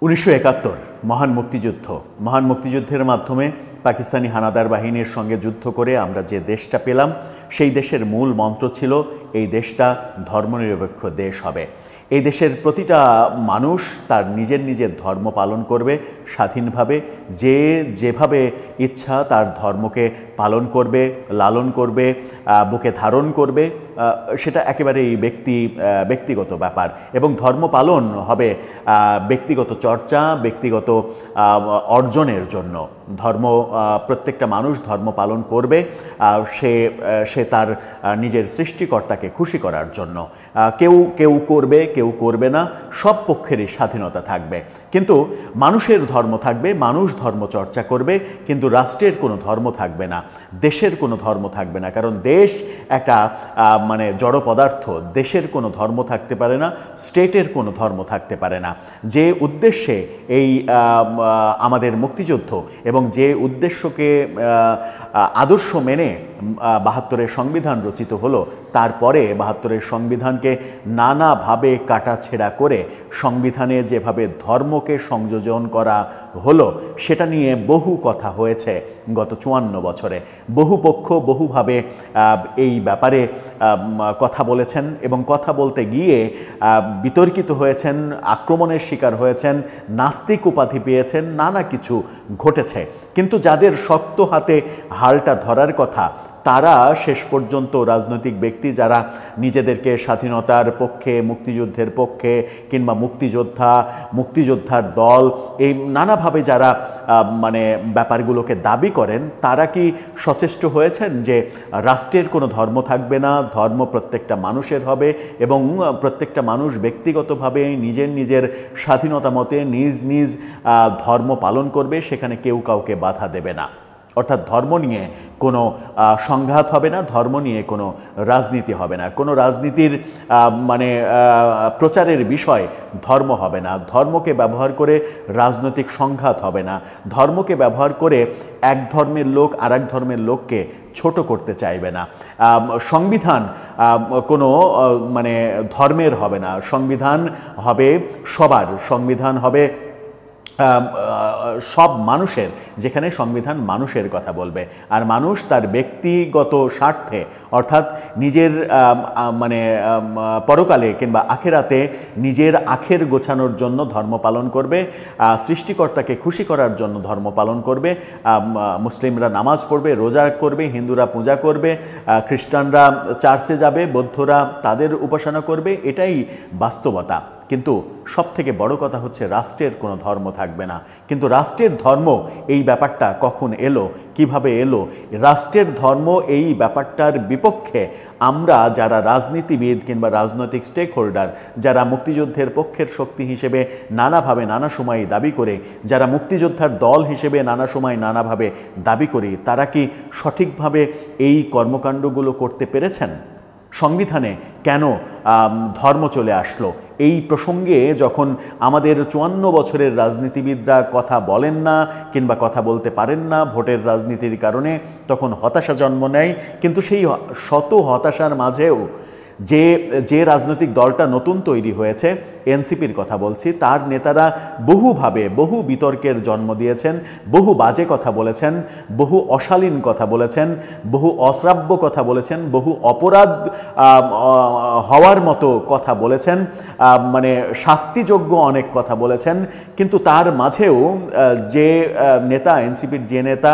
1971 মহান মুক্তিযুদ্ধের মাধ্যমে পাকিস্তানি হানাদার বাহিনীর সঙ্গে যুদ্ধ করে আমরা যে দেশটা পেলাম, সেই দেশের মূল মন্ত্র ছিল এই দেশটা ধর্মনিরপেক্ষ দেশ হবে। এই দেশের প্রতিটা মানুষ তার নিজের ধর্ম পালন করবে স্বাধীনভাবে, যে যেভাবে ইচ্ছা তার ধর্মকে পালন করবে, লালন করবে, বুকে ধারণ করবে। সেটা একেবারেই ব্যক্তিগত ব্যাপার এবং ধর্ম পালন হবে ব্যক্তিগত চর্চা, ব্যক্তিগত অর্জনের জন্য। প্রত্যেকটা মানুষ ধর্ম পালন করবে সে তার নিজের সৃষ্টিকর্তাকে খুশি করার জন্য। কেউ করবে, কেউ করবে না, সব পক্ষেরই স্বাধীনতা থাকবে। কিন্তু মানুষের ধর্ম থাকবে, মানুষ ধর্ম চর্চা করবে, কিন্তু রাষ্ট্রের কোনো ধর্ম থাকবে না, দেশের কোনো ধর্ম থাকবে না। কারণ দেশ একটা জড় পদার্থ, দেশের কোনো ধর্ম থাকতে পারে না, স্টেটের কোনো ধর্ম থাকতে পারে না। যে উদ্দেশ্যে এই আমাদের মুক্তিযুদ্ধ এবং যে উদ্দেশ্যকে আদর্শ মেনে ৭২-এর সংবিধান রচিত হলো, তারপরে ৭২-এর সংবিধানকে নানাভাবে কাটাছেঁড়া করে সংবিধানে যেভাবে ধর্মকে সংযোজন করা হলো, সেটা নিয়ে বহু কথা হয়েছে গত ৫৪ বছরে। বহু পক্ষ বহুভাবে এই ব্যাপারে কথা বলেছেন এবং কথা বলতে গিয়ে বিতর্কিত হয়েছেন, আক্রমণের শিকার হয়েছেন, নাস্তিক উপাধি পেয়েছেন, নানা কিছু ঘটেছে। কিন্তু যাদের শক্ত হাতে হালটা ধরার কথা, তারা শেষ পর্যন্ত রাজনৈতিক ব্যক্তি যারা নিজেদেরকে স্বাধীনতার পক্ষে, মুক্তিযুদ্ধের পক্ষে, কিংবা মুক্তিযোদ্ধার দল, এই নানাভাবে যারা ব্যাপারগুলোকে দাবি করেন, তারা কি সচেষ্ট হয়েছেন যে রাষ্ট্রের কোনো ধর্ম থাকবে না, ধর্ম প্রত্যেকটা মানুষের হবে এবং প্রত্যেকটা মানুষ ব্যক্তিগতভাবে নিজের স্বাধীনতা মতে নিজ ধর্ম পালন করবে, সেখানে কেউ কাউকে বাধা দেবে না। অর্থাৎ ধর্ম নিয়ে কোনো সংঘাত হবে না, ধর্ম নিয়ে কোনো রাজনীতি হবে না, কোনো রাজনীতির প্রচারের বিষয় ধর্ম হবে না, ধর্মকে ব্যবহার করে রাজনৈতিক সংঘাত হবে না, ধর্মকে ব্যবহার করে এক ধর্মের লোক আর এক ধর্মের লোককে ছোট করতে চাইবে না। সংবিধান কোনো ধর্মের হবে না, সংবিধান হবে সবার, সংবিধান হবে সব মানুষের, যেখানে সংবিধান মানুষের কথা বলবে। আর মানুষ তার ব্যক্তিগত স্বার্থে, অর্থাৎ নিজের পরকালে কিংবা আখেরাতে নিজের আখের গোছানোর জন্য ধর্ম পালন করবে, সৃষ্টিকর্তাকে খুশি করার জন্য ধর্ম পালন করবে। মুসলিমরা নামাজ পড়বে, রোজা করবে, হিন্দুরা পূজা করবে, খ্রিস্টানরা চার্চে যাবে, বৌদ্ধরা তাদের উপাসনা করবে। এটাই বাস্তবতা। কিন্তু সবথেকে বড় কথা হচ্ছে রাষ্ট্রের কোনো ধর্ম থাকবে না। কিন্তু রাষ্ট্রের ধর্ম এই ব্যাপারটা কখন এলো, কিভাবে এলো? রাষ্ট্রের ধর্ম এই ব্যাপারটার বিপক্ষে আমরা যারা রাজনীতিবিদ কিংবা রাজনৈতিক স্টেক হোল্ডার, যারা মুক্তিযুদ্ধের পক্ষের শক্তি হিসেবে নানাভাবে নানা সময় দাবি করে, যারা মুক্তিযোদ্ধার দল হিসেবে নানা সময় নানাভাবে দাবি করি, তারা কি সঠিকভাবে এই কর্মকাণ্ডগুলো করতে পেরেছেন? সংবিধানে কেন ধর্ম চলে আসলো? এই প্রসঙ্গে যখন আমাদের ৫৪ বছরের রাজনীতিবিদরা কথা বলেন না কিংবা কথা বলতে পারেন না ভোটের রাজনীতির কারণে, তখন হতাশা জন্ম নেয়। কিন্তু সেই শত হতাশার মাঝেও যে রাজনৈতিক দলটা নতুন তৈরি হয়েছে, এনসিপির কথা বলছি, তার নেতারা বহুভাবে বহু বিতর্কের জন্ম দিয়েছেন, বহু বাজে কথা বলেছেন, বহু অশালীন কথা বলেছেন, বহু অশ্রাব্য কথা বলেছেন, বহু অপরাধ হওয়ার মতো কথা বলেছেন, শাস্তিযোগ্য অনেক কথা বলেছেন। কিন্তু তার মাঝেও যে নেতা, এনসিপির যে নেতা,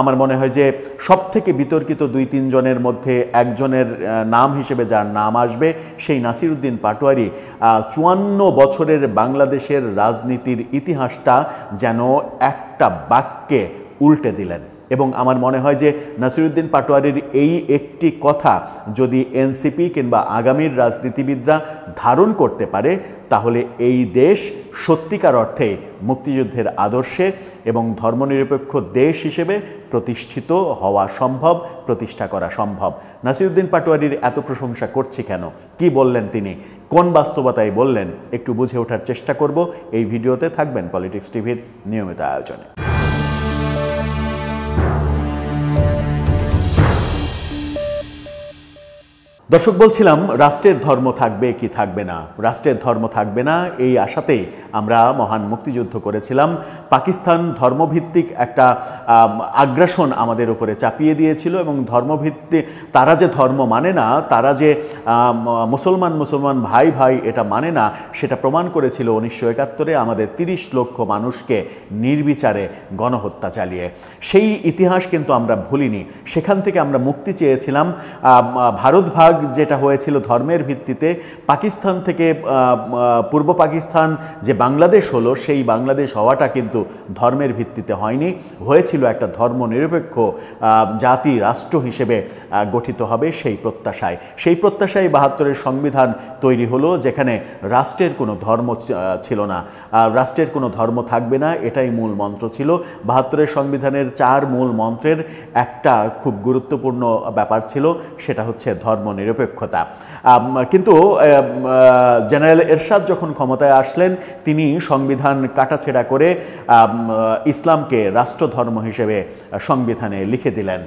আমার মনে হয় যে সবথেকে বিতর্কিত ২-৩ জনের মধ্যে একজনের নাম হিসেবে যার নাম আসবে, সেই নাসিরউদ্দিন পাটোয়ারি ৫৪ বছরের বাংলাদেশের রাজনীতির ইতিহাসটা যেন একটা বাক্যে উল্টে দিলেন। এবং আমার মনে হয় যে নাসিরউদ্দিন পাটোয়ারির এই একটি কথা যদি এনসিপি কিংবা আগামীর রাজনীতিবিদরা ধারণ করতে পারে, তাহলে এই দেশ সত্যিকার অর্থে মুক্তিযুদ্ধের আদর্শে এবং ধর্মনিরপেক্ষ দেশ হিসেবে প্রতিষ্ঠিত হওয়া সম্ভব, প্রতিষ্ঠা করা সম্ভব। নাসিরউদ্দিন পাটোয়ারির এত প্রশংসা করছি কেন? কি বললেন তিনি? কোন বাস্তবতায় বললেন? একটু বুঝে ওঠার চেষ্টা করব। এই ভিডিওতে থাকবেন পলিটিক্স টিভির নিয়মিত আয়োজনে। দর্শক, বলছিলাম রাষ্ট্রের ধর্ম থাকবে কি থাকবে না, রাষ্ট্রের ধর্ম থাকবে না এই আশাতেই আমরা মহান মুক্তিযুদ্ধ করেছিলাম। পাকিস্তান ধর্মভিত্তিক একটা আগ্রাসন আমাদের উপরে চাপিয়ে দিয়েছিল এবং ধর্মভিত্তিক তারা যে ধর্ম মানে না, তারা যে মুসলমান ভাই ভাই এটা মানে না, সেটা প্রমাণ করেছিল 1971-এ আমাদের 30 লক্ষ মানুষকে নির্বিচারে গণহত্যা চালিয়ে। সেই ইতিহাস কিন্তু আমরা ভুলিনি। সেখান থেকে আমরা মুক্তি চেয়েছিলাম। ভারত ভাগ যেটা হয়েছিল ধর্মের ভিত্তিতে, পাকিস্তান থেকে পূর্ব পাকিস্তান যে বাংলাদেশ হলো, সেই বাংলাদেশ হওয়াটা কিন্তু ধর্মের ভিত্তিতে হয়নি, হয়েছিল একটা ধর্মনিরপেক্ষ জাতি রাষ্ট্র হিসেবে গঠিত হবে সেই প্রত্যাশায়। সেই প্রত্যাশায় 72-এর সংবিধান তৈরি হলো, যেখানে রাষ্ট্রের কোনো ধর্ম ছিল না, রাষ্ট্রের কোনো ধর্ম থাকবে না, এটাই মূল মন্ত্র ছিল। 72-এর সংবিধানের 4 মূল মন্ত্রের একটা খুব গুরুত্বপূর্ণ ব্যাপার ছিল, সেটা হচ্ছে ধর্মনিরপেক্ষতা। কিন্তু জেনারেল এরশাদ যখন ক্ষমতায় আসলেন, তিনি সংবিধান কাটাছেঁড়া করে ইসলামকে রাষ্ট্রধর্ম হিসেবে সংবিধানে লিখে দিলেন।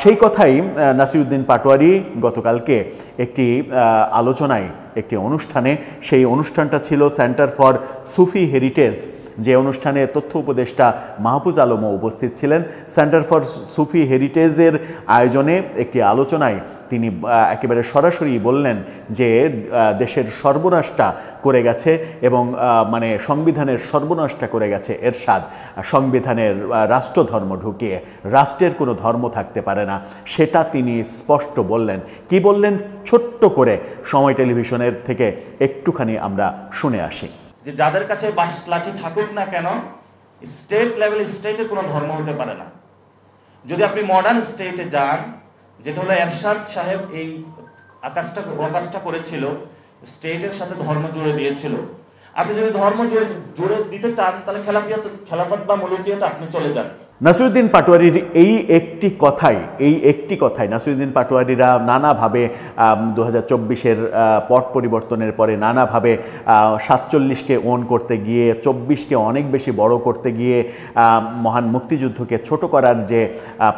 সেই কথাই নাসিরউদ্দিন পাটোয়ারি গতকালকে একটি আলোচনায়, একটি অনুষ্ঠানে, সেই অনুষ্ঠানটা ছিল সেন্টার ফর সুফি হেরিটেজ, যে অনুষ্ঠানে তথ্য উপদেষ্টা মাহফুজ আলমও উপস্থিত ছিলেন। সেন্টার ফর সুফি হেরিটেজের আয়োজনে একটি আলোচনায় তিনি একেবারে সরাসরি বললেন যে দেশের সর্বনাশটা করে গেছে এবং মানে সংবিধানের সর্বনাশটা করে গেছে এরশাদ। সংবিধানের রাষ্ট্রধর্ম ঢুকিয়ে রাষ্ট্রের কোনো ধর্ম থাকতে পারে না, সেটা তিনি স্পষ্ট বললেন। কি বললেন ছোট্ট করে সময় টেলিভিশনের থেকে একটুখানি আমরা শুনে আসি। যে যাদের কাছে বাঁশ লাঠি থাকুক না কেন, স্টেট লেভেল স্টেটের কোনো ধর্ম হতে পারে না। যদি আপনি মডার্ন স্টেটে যান, যেটা হলো এরশাদ সাহেব এই আকাশটা করেছিল, স্টেটের সাথে ধর্ম জুড়ে দিয়েছিল। আপনি যদি ধর্ম জুড়ে দিতে চান, তাহলে খেলাফত বা মুলুকিয়ত আপনি চলে যান। নাসিরউদ্দিন পাটোয়ারির এই একটি কথাই নাসিরউদ্দিন পাটোয়ারিরা নানাভাবে 2024-এর পট পরিবর্তনের পরে নানাভাবে 47-কে ওন করতে গিয়ে, 24-কে অনেক বেশি বড় করতে গিয়ে, মহান মুক্তিযুদ্ধকে ছোট করার যে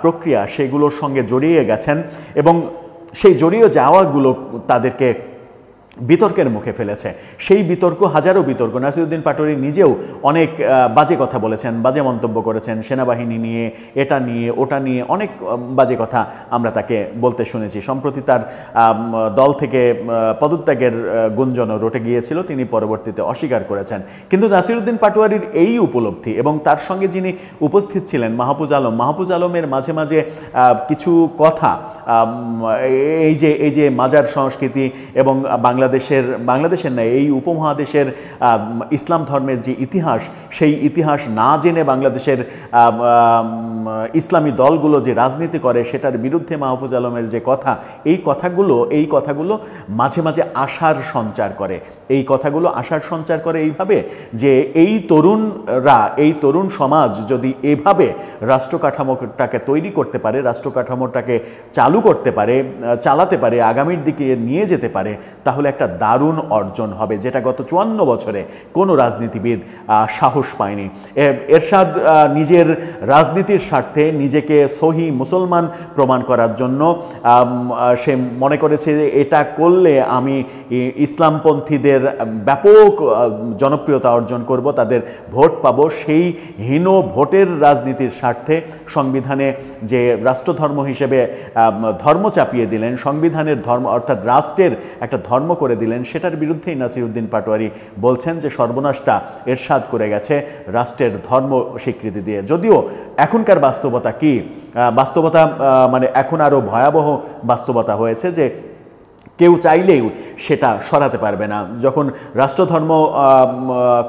প্রক্রিয়া, সেগুলোর সঙ্গে জড়িয়ে গেছেন এবং সেই জড়িয়ে যাওয়াগুলো তাদেরকে বিতর্কের মুখে ফেলেছে। সেই বিতর্ক, হাজারো বিতর্ক, নাসিরউদ্দিন পাটোয়ারি নিজেও অনেক বাজে কথা বলেছেন, বাজে মন্তব্য করেছেন, সেনাবাহিনী নিয়ে, এটা নিয়ে, ওটা নিয়ে অনেক বাজে কথা আমরা তাকে বলতে শুনেছি। সম্প্রতি তার দল থেকে পদত্যাগের গুঞ্জনও রটে গিয়েছিল, তিনি পরবর্তীতে অস্বীকার করেছেন। কিন্তু নাসিরউদ্দিন পাটোয়ারির এই উপলব্ধি এবং তার সঙ্গে যিনি উপস্থিত ছিলেন মাহফুজ আলমের মাঝে মাঝে কিছু কথা, এই যে মাজার সংস্কৃতি এবং বাংলাদেশের না, এই উপমহাদেশের ইসলাম ধর্মের যে ইতিহাস, সেই ইতিহাস না জেনে বাংলাদেশের ইসলামী দলগুলো যে রাজনীতি করে, সেটার বিরুদ্ধে মাহফুজ আলমের যে কথা, এই কথাগুলো মাঝে মাঝে আশার সঞ্চার করে। এই কথাগুলো আশার সঞ্চার করে এইভাবে যে এই তরুণ সমাজ যদি এভাবে রাষ্ট্র কাঠামোটাকে তৈরি করতে পারে, রাষ্ট্র কাঠামোটাকে চালু করতে পারে, চালাতে পারে, আগামীর দিকে নিয়ে যেতে পারে, তাহলে একটা দারুণ অর্জন হবে, যেটা গত 54 বছরে কোনো রাজনীতিবিদ সাহস পায়নি। এরশাদ নিজের রাজনীতির স্বার্থে নিজেকে সহি মুসলমান প্রমাণ করার জন্য সে মনে করেছে যে এটা করলে আমি ইসলামপন্থীদের ব্যাপক জনপ্রিয়তা অর্জন করব, তাদের ভোট পাবো। সেই হীন ভোটের রাজনীতির স্বার্থে সংবিধানে যে রাষ্ট্রধর্ম হিসেবে ধর্ম চাপিয়ে দিলেন, সংবিধানের ধর্ম অর্থাৎ রাষ্ট্রের একটা ধর্ম করে দিলেন, সেটার বিরুদ্ধেই নাসিরউদ্দিন পাটোয়ারি বলছেন যে সর্বনাশটা এরশাদ করে গেছে রাষ্ট্রের ধর্ম স্বীকৃতি দিয়ে। যদিও এখনকার বাস্তবতা কি, বাস্তবতা মানে এখন আরও ভয়াবহ বাস্তবতা হয়েছে যে কেউ চাইলেও সেটা সরাতে পারবে না। যখন রাষ্ট্রধর্ম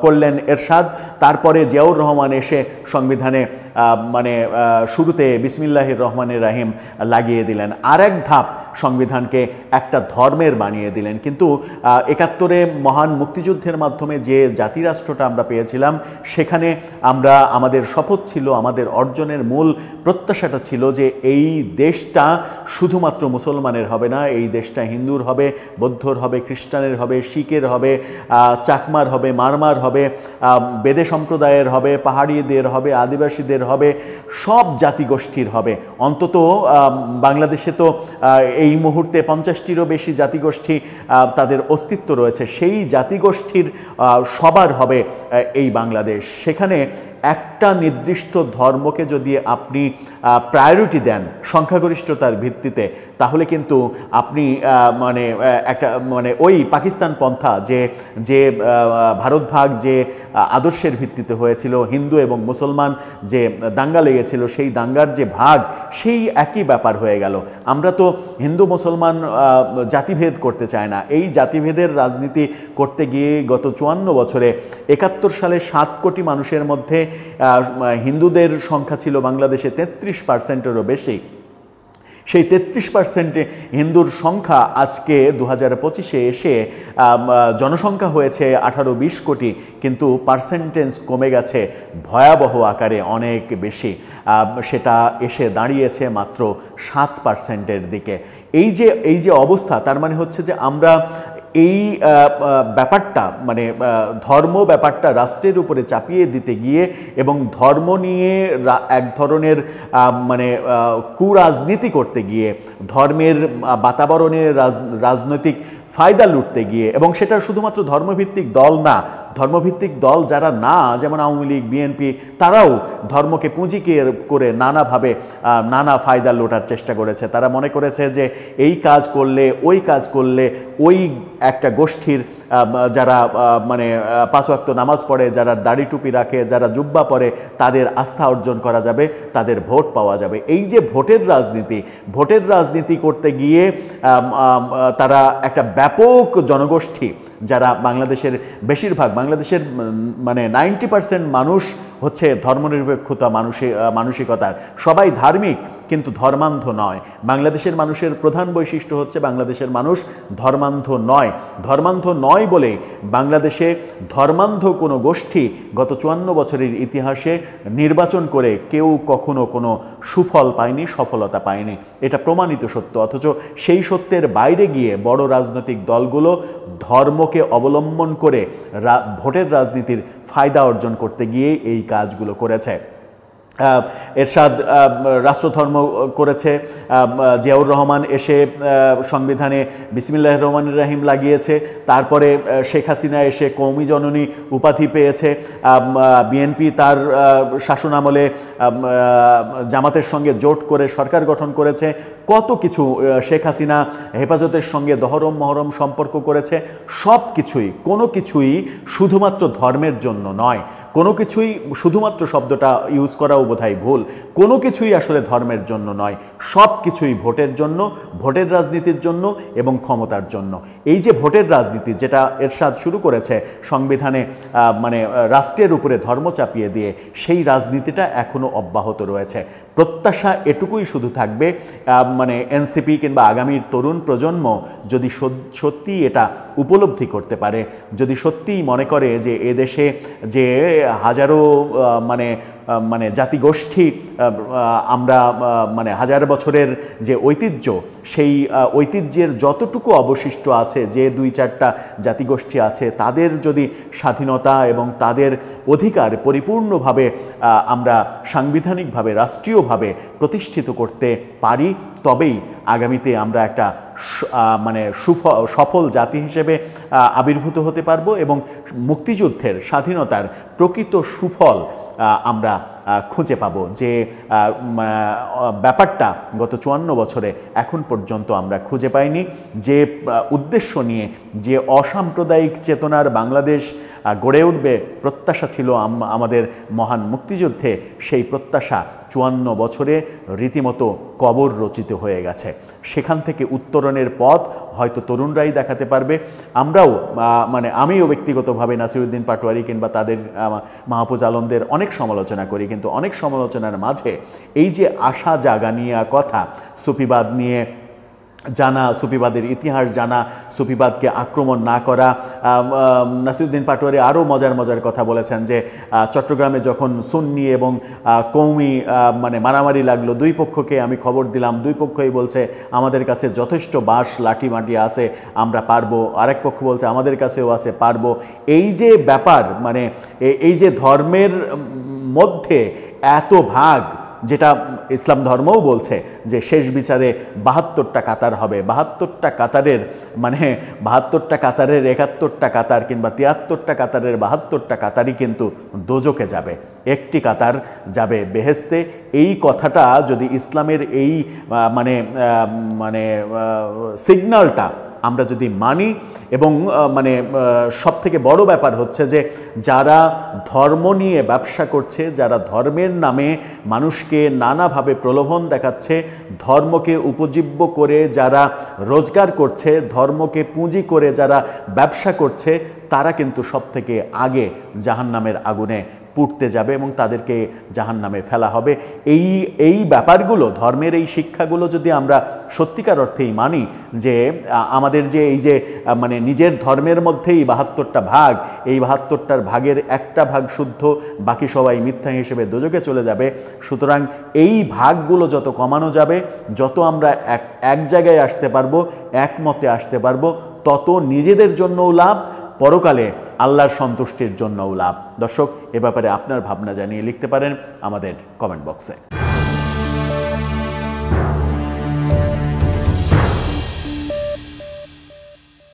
করলেন এরশাদ, তারপরে জিয়াউর রহমান এসে সংবিধানে মানে শুরুতে বিসমিল্লাহির রহমানির রাহিম লাগিয়ে দিলেন, আর এক ধাপ সংবিধানকে একটা ধর্মের বানিয়ে দিলেন। কিন্তু 71-এ মহান মুক্তিযুদ্ধের মাধ্যমে যে জাতিরাষ্ট্রটা আমরা পেয়েছিলাম, সেখানে আমাদের শপথ ছিল, আমাদের অর্জনের মূল প্রত্যাশাটা ছিল যে এই দেশটা শুধুমাত্র মুসলমানের হবে না, এই দেশটা হিন্দুর হবে, বৌদ্ধর হবে, খ্রিস্টানের হবে, শিখের হবে, চাকমার হবে, মারমার হবে, বেদে সম্প্রদায়ের হবে, পাহাড়িদের হবে, আদিবাসীদের হবে, সব জাতিগোষ্ঠীর হবে। অন্তত বাংলাদেশে তো এই মুহূর্তে 50টিরও বেশি জাতিগোষ্ঠী তাদের অস্তিত্ব রয়েছে, সেই জাতিগোষ্ঠীর সবার হবে এই বাংলাদেশ। সেখানে একটা নির্দিষ্ট ধর্মকে যদি আপনি প্রায়োরিটি দেন সংখ্যাগরিষ্ঠতার ভিত্তিতে, তাহলে কিন্তু আপনি ওই পাকিস্তান পন্থা যে ভারত ভাগ যে আদর্শের ভিত্তিতে হয়েছিল, হিন্দু এবং মুসলমান যে দাঙ্গা লেগেছিল, সেই দাঙ্গার যে ভাগ, সেই একই ব্যাপার হয়ে গেল। আমরা তো হিন্দু মুসলমান জাতিভেদ করতে চাই না। এই জাতিভেদের রাজনীতি করতে গিয়ে গত 54 বছরে 71 সালে 7 কোটি মানুষের মধ্যে হিন্দুদের সংখ্যা ছিল বাংলাদেশে 33%-এরও বেশি। সেই 33% হিন্দুর সংখ্যা আজকে 2025-এ এসে জনসংখ্যা হয়েছে 18-20 কোটি, কিন্তু পার্সেন্টেজ কমে গেছে ভয়াবহ আকারে অনেক বেশি। সেটা এসে দাঁড়িয়েছে মাত্র 7%-এর দিকে। এই যে অবস্থা, তার মানে হচ্ছে যে আমরা এই ব্যাপারটা ধর্ম ব্যাপারটা রাষ্ট্রের উপরে চাপিয়ে দিতে গিয়ে এবং ধর্ম নিয়ে এক ধরনের কুরাজনীতি করতে গিয়ে, ধর্মের বাতাবরণে রাজনৈতিক ফায়দা লুটতে গিয়ে, এবং সেটা শুধুমাত্র ধর্মভিত্তিক দল না, ধর্মভিত্তিক দল যারা না, যেমন আওয়ামী লীগ, বিএনপি, তারাও ধর্মকে পুঁজি করে নানাভাবে নানা ফায়দা লোটার চেষ্টা করেছে। তারা মনে করেছে যে এই কাজ করলে, ওই কাজ করলে, ওই একটা গোষ্ঠীর যারা 5 ওয়াক্ত নামাজ পড়ে, যারা দাড়ি টুপি রাখে, যারা জুব্বা পরে, তাদের আস্থা অর্জন করা যাবে, তাদের ভোট পাওয়া যাবে। এই যে ভোটের রাজনীতি করতে গিয়ে তারা একটা ব্যাপক জনগোষ্ঠী, যারা বাংলাদেশের বেশিরভাগ, বাংলাদেশের 90% মানুষ হচ্ছে ধর্মনিরপেক্ষতা মানসিকতার, সবাই ধার্মিক কিন্তু ধর্মান্ধ নয়। বাংলাদেশের মানুষের প্রধান বৈশিষ্ট্য হচ্ছে বাংলাদেশের মানুষ ধর্মান্ধ নয়। ধর্মান্ধ নয় বলে বাংলাদেশে ধর্মান্ধ কোনো গোষ্ঠী গত 54 বছরের ইতিহাসে নির্বাচন করে কেউ কখনো কোনো সুফল পায়নি, সফলতা পায়নি। এটা প্রমাণিত সত্য। অথচ সেই সত্যের বাইরে গিয়ে বড় রাজনৈতিক দলগুলো ধর্মকে অবলম্বন করে ভোটের রাজনীতির ফায়দা অর্জন করতে গিয়ে এই কাজগুলো করেছে। এরশাদ রাষ্ট্রধর্ম করেছে, জিয়াউর রহমান এসে সংবিধানে বিসমিল্লাহির রহমানির রহিম লাগিয়েছে, তারপরে শেখ হাসিনা এসে কওমি জননী উপাধি পেয়েছে, বিএনপি তার শাসনামলে জামাতের সঙ্গে জোট করে সরকার গঠন করেছে, কত কিছু, শেখ হাসিনা হেফাজতের সঙ্গে দহরম মহরম সম্পর্ক করেছে। সব কিছুই, কোনো কিছুই শুধুমাত্র ধর্মের জন্য নয়, কোনো কিছুই শুধুমাত্র শব্দটা ইউজ করাও বোধহয় ভুল, কোনো কিছুই আসলে ধর্মের জন্য নয়, সব কিছুই ভোটের জন্য, ভোটের রাজনীতির জন্য এবং ক্ষমতার জন্য। এই যে ভোটের রাজনীতি যেটা এরশাদ শুরু করেছে সংবিধানে, রাষ্ট্রের উপরে ধর্ম চাপিয়ে দিয়ে, সেই রাজনীতিটা এখনো অব্যাহত রয়েছে। প্রত্যাশা এটুকুই শুধু থাকবে, এনসিপি কিংবা আগামীর তরুণ প্রজন্ম যদি সত্যি এটা উপলব্ধি করতে পারে, যদি সত্যিই মনে করে যে এদেশে যে হাজারো জাতিগোষ্ঠী, আমরা হাজার বছরের যে ঐতিহ্য, সেই ঐতিহ্যের যতটুকু অবশিষ্ট আছে, যে 2-4টা জাতিগোষ্ঠী আছে, তাদের যদি স্বাধীনতা এবং তাদের অধিকার পরিপূর্ণভাবে আমরা সাংবিধানিকভাবে, রাষ্ট্রীয়ভাবে প্রতিষ্ঠিত করতে পারি, তবেই আগামীতে আমরা একটা সফল জাতি হিসেবে আবির্ভূত হতে পারবো এবং মুক্তিযুদ্ধের, স্বাধীনতার প্রকৃত সুফল আমরা খুঁজে পাবো। যে ব্যাপারটা গত 54 বছরে এখন পর্যন্ত আমরা খুঁজে পাইনি, যে উদ্দেশ্য নিয়ে যে অসাম্প্রদায়িক চেতনার বাংলাদেশ গড়ে উঠবে প্রত্যাশা ছিল আমাদের মহান মুক্তিযুদ্ধে, সেই প্রত্যাশা 54 বছরে রীতিমতো কবর রচিত হয়ে গেছে। সেখান থেকে উত্তরণের পথ হয়তো তরুণরাই দেখাতে পারবে। আমরাও আমিও ব্যক্তিগতভাবে নাসিরউদ্দিন পাটোয়ারি কিংবা তাদের মাহফুজ আলমদের অনেক সমালোচনা করি, কিন্তু অনেক সমালোচনার মাঝে এই যে আশা জাগানিয়া কথা, সুফিবাদ নিয়ে জানা, সুফিবাদের ইতিহাস জানা, সুফিবাদকে আক্রমণ না করা। নাসিরউদ্দিন পাটোয়ারি আরও মজার কথা বলেছেন যে চট্টগ্রামে যখন সুন্নি এবং কৌমি মারামারি লাগলো, দুই পক্ষকে আমি খবর দিলাম, দুই পক্ষই বলছে আমাদের কাছে যথেষ্ট বাঁশ লাঠি মাটি আছে, আমরা পারবো, আরেক পক্ষ বলছে আমাদের কাছেও আছে, পারবো। এই যে ব্যাপার, এই যে ধর্মের মধ্যে এত ভাগ, যেটা ইসলাম ধর্মও বলছে যে শেষ বিচারে 72টা কাতার হবে, 72টা কাতারের মানে 72টা কাতারের 71টা কাতার কিংবা 73টা কাতারের 72টা কাতারই কিন্তু দোজখে যাবে, একটি কাতার যাবে বেহেশতে। এই কথাটা যদি ইসলামের এই সিগন্যালটা আমরা যদি মানি, এবং সবথেকে বড় ব্যাপার হচ্ছে যে যারা ধর্ম নিয়ে ব্যবসা করছে, যারা ধর্মের নামে মানুষকে নানাভাবে প্রলোভন দেখাচ্ছে, ধর্মকে উপজীব্য করে যারা রোজগার করছে, ধর্মকে পুঁজি করে যারা ব্যবসা করছে, তারা কিন্তু সবথেকে আগে জাহান্নামের আগুনে পুড়তে যাবে এবং তাদেরকে জাহান্নামে ফেলা হবে। এই ব্যাপারগুলো, ধর্মের এই শিক্ষাগুলো যদি আমরা সত্যিকার অর্থেই মানি, যে আমাদের যে এই যে নিজের ধর্মের মধ্যেই 72টা ভাগ, এই 72টার ভাগের একটা ভাগ শুদ্ধ, বাকি সবাই মিথ্যা হিসেবে দোজখে চলে যাবে। সুতরাং এই ভাগগুলো যত কমানো যাবে, যত আমরা এক জায়গায় আসতে পারবো, একমতে আসতে পারবো, তত নিজেদের জন্যও লাভ, পরকালে আল্লাহর সন্তুষ্টির জন্যও লাভ। দর্শক, এ ব্যাপারে আপনার ভাবনা জানিয়ে লিখতে পারেন আমাদের কমেন্ট বক্সে।